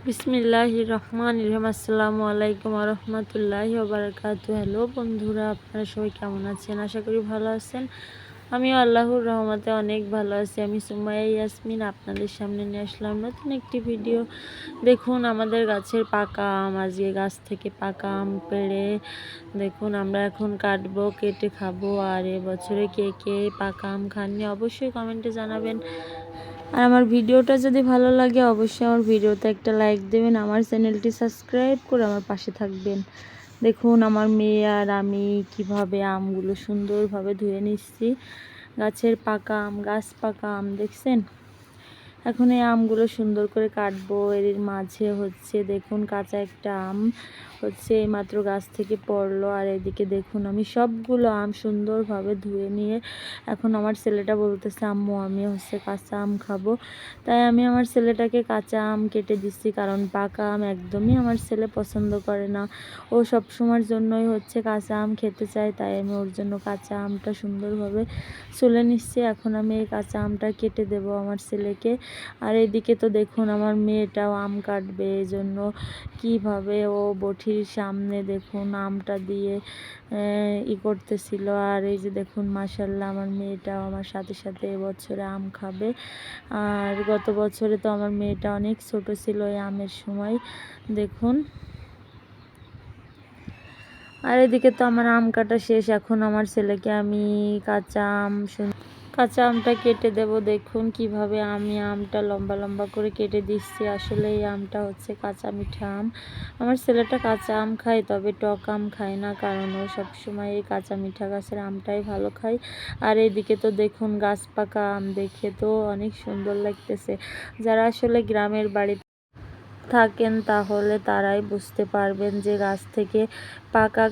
বিসমিল্লাহির রহমানির রহিম। আসসালামু আলাইকুম ওয়া রাহমাতুল্লাহি ওয়া বারাকাতুহু। হ্যালো বন্ধুরা, আপনারা সবাই কেমন আছেন? আশা করি ভালো আছেন। আমিও আল্লাহর রহমতে অনেক ভালো আছি। আমি সুমাইয়া ইয়াসমিন আপনাদের সামনে নিয়ে আসলাম নতুন একটি ভিডিও। দেখুন আমাদের গাছের পাকা আম, আজকে গাছ থেকে পাকা আম পেড়ে দেখুন আমরা এখন কাটবো, কেটে খাবো। আর এবছরে কে কে পাকা আম খাননি অবশ্যই কমেন্টে জানাবেন। আর আমার ভিডিওটা যদি ভালো লাগে অবশ্যই আমার ভিডিওতে একটা লাইক দেবেন, আমার চ্যানেলটি সাবস্ক্রাইব করে আমার পাশে থাকবেন। দেখুন আমার মেয়ে আর আমি কিভাবে আমগুলো সুন্দরভাবে ধুয়ে নিচ্ছি। গাছের পাকা আম, গাছ পাকা আম দেখছেন। এখন এই আমগুলো সুন্দর করে কাটবো। এর মাঝে হচ্ছে দেখুন কাঁচা একটা আম হচ্ছে এইমাত্র গাছ থেকে পড়লো। আর এদিকে দেখুন আমি সবগুলো আম সুন্দরভাবে ধুয়ে নিয়ে এখন আমার ছেলেটা বলতেছে আম্মু আমি হচ্ছে কাঁচা আম খাবো। তাই আমি আমার ছেলেটাকে কাঁচা আম কেটে দিচ্ছি, কারণ পাকা আম একদমই আমার ছেলে পছন্দ করে না। ও সব সময়ের জন্যই হচ্ছে কাঁচা আম খেতে চায়, তাই আমি ওর জন্য কাঁচা আমটা সুন্দরভাবে চুলে নিচ্ছি। এখন আমি এই কাঁচা আমটা কেটে দেব আমার ছেলেকে। আর এদিকে তো দেখুন আমার মেয়েটাও আম কাটবে, এই জন্য কীভাবে ও বঠির সামনে দেখুন আমটা দিয়ে করতেছিল। আর এই যে দেখুন মাশাল্লাহ আমার মেয়েটাও আমার সাথে সাথে এবছরে আম খাবে। আর গত বছরে তো আমার মেয়েটা অনেক ছোট ছিল এই আমের সময় দেখুন। আর এদিকে তো আমার আম কাটা শেষ। এখন আমার ছেলেকে আমি কাঁচা আমটা কেটে দেব। দেখুন কিভাবে আমি আমটা লম্বা লম্বা করে কেটে দিচ্ছি। আসলে এই আমটা হচ্ছে কাঁচা মিঠা আম। আমার ছেলেটা কাঁচা আম খায়, তবে টক আম খায় না, কারণ ও সবসময় এই কাঁচা মিঠা গাছের আমটাই ভালো খায়। আর এইদিকে তো দেখুন গাছ পাকা আম, দেখে তো অনেক সুন্দর লাগতেছে। যারা আসলে গ্রামের বাড়িতে থাকেন তাহলে তারাই বুঝতে পারবেন যে গাছ থেকে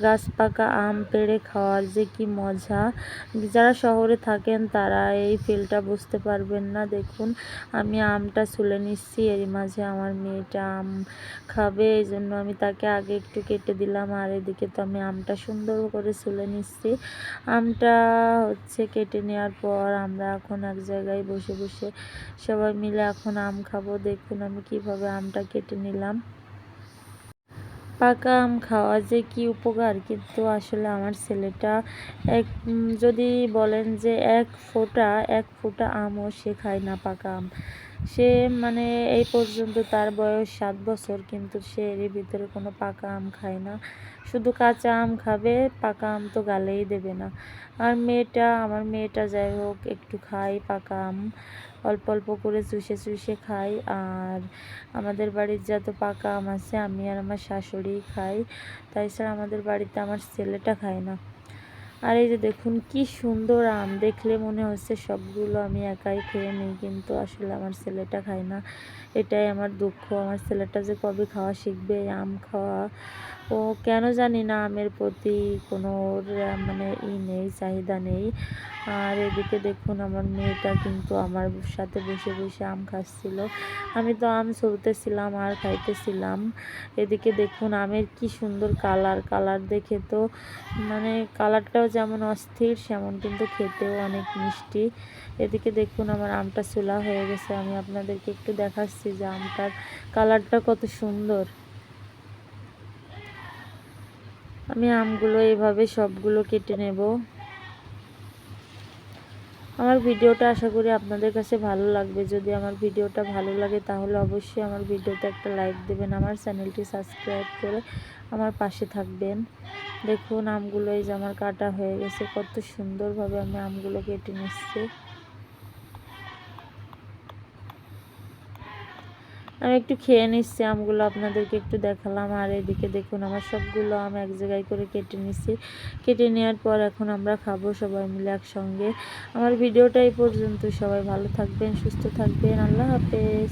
গাছ পাকা আম পেড়ে খাওয়ার যে কি মজা। যারা শহরে থাকেন তারা এই ফিলটা বুঝতে পারবেন না। দেখুন আমি আমটা ছুলে নিচ্ছি, এর মাঝে আমার মেয়েটা আম খাবে, এই জন্য আমি তাকে আগে একটু কেটে দিলাম। আর এদিকে তো আমি আমটা সুন্দর করে ছুলে নিচ্ছি। আমটা হচ্ছে কেটে নেওয়ার পর আমরা এখন এক জায়গায় বসে বসে সবাই মিলে এখন আম খাবো। দেখুন আমি কিভাবে আমটা কেটে নিলাম। পাকা আম খাওয়া যে কি উপকার, কিন্তু আসলে আমার ছেলেটা যদি বলেন যে এক ফোঁটা আমও সে খায় না পাকা আম। সে মানে এই পর্যন্ত তার বয়স 7 বছর, কিন্তু সে এর ভিতরে কোনো পাকা আম খায় না, শুধু কাঁচা আম খাবে, পাকা আম তো গালেই দেবে না। আর আমার মেয়েটা যাই হোক একটু খায় পাকা আম, অল্প অল্প করে চুষে চুষে খাই। আর আমাদের বাড়ির যত পাকা আম আছে আমি আর আমার শাশুড়ি খাই, তাছাড়া আমাদের বাড়িতে আমার ছেলেটা খায় না। আর এই যে দেখুন কি সুন্দর আম, দেখলে মনে হচ্ছে সবগুলো আমি একাই খেয়ে নিই, কিন্তু আসলে আমার ছেলেটা খায় না। এটাই আমার দুঃখ। আমার ছেলেটা যে কবে খাওয়া শিখবে আম খাওয়া, ও কেন জানি না আমের প্রতি কোনো মানে নেই, চাহিদা নেই। আর এদিকে দেখুন আমার মেয়েটা কিন্তু আমার সাথে বসে বসে আম খাচ্ছিল, আমি তো আম ছুলতেছিলাম আর খাইতেছিলাম। এদিকে দেখুন আমের কি সুন্দর কালার দেখে তো মানে কালারটাও যেমন অস্থির সেমন কিন্তু খেতেও অনেক মিষ্টি। এদিকে দেখুন আমার আমটা ছোলা হয়ে গেছে, আমি আপনাদেরকে একটু দেখাচ্ছি যে আমটার কালারটা কত সুন্দর। আমি আমগুলো এভাবে সবগুলো কেটে নেব। আমার ভিডিওটা আশা করি আপনাদের কাছে ভালো লাগবে। যদি আমার ভিডিওটা ভালো লাগে তাহলে অবশ্যই আমার ভিডিওতে একটা লাইক দেবেন, আমার চ্যানেলটি সাবস্ক্রাইব করে আমার পাশে থাকবেন। দেখুন আমগুলো এই যে আমার কাটা হয়ে গেছে, কত সুন্দরভাবে আমি আমগুলো কেটে নিচ্ছি। আমি একটু খেয়ে নিচ্ছি আমগুলো, আপনাদেরকে একটু দেখালাম। আর এদিকে দেখুন আমার সবগুলো আম এক জায়গায় করে কেটে নিচ্ছি। কেটে নেওয়ার পর এখন আমরা খাবো সবাই মিলে একসঙ্গে। আমার ভিডিওটা এই পর্যন্ত। সবাই ভালো থাকবেন, সুস্থ থাকবেন, আল্লাহ হাফেজ।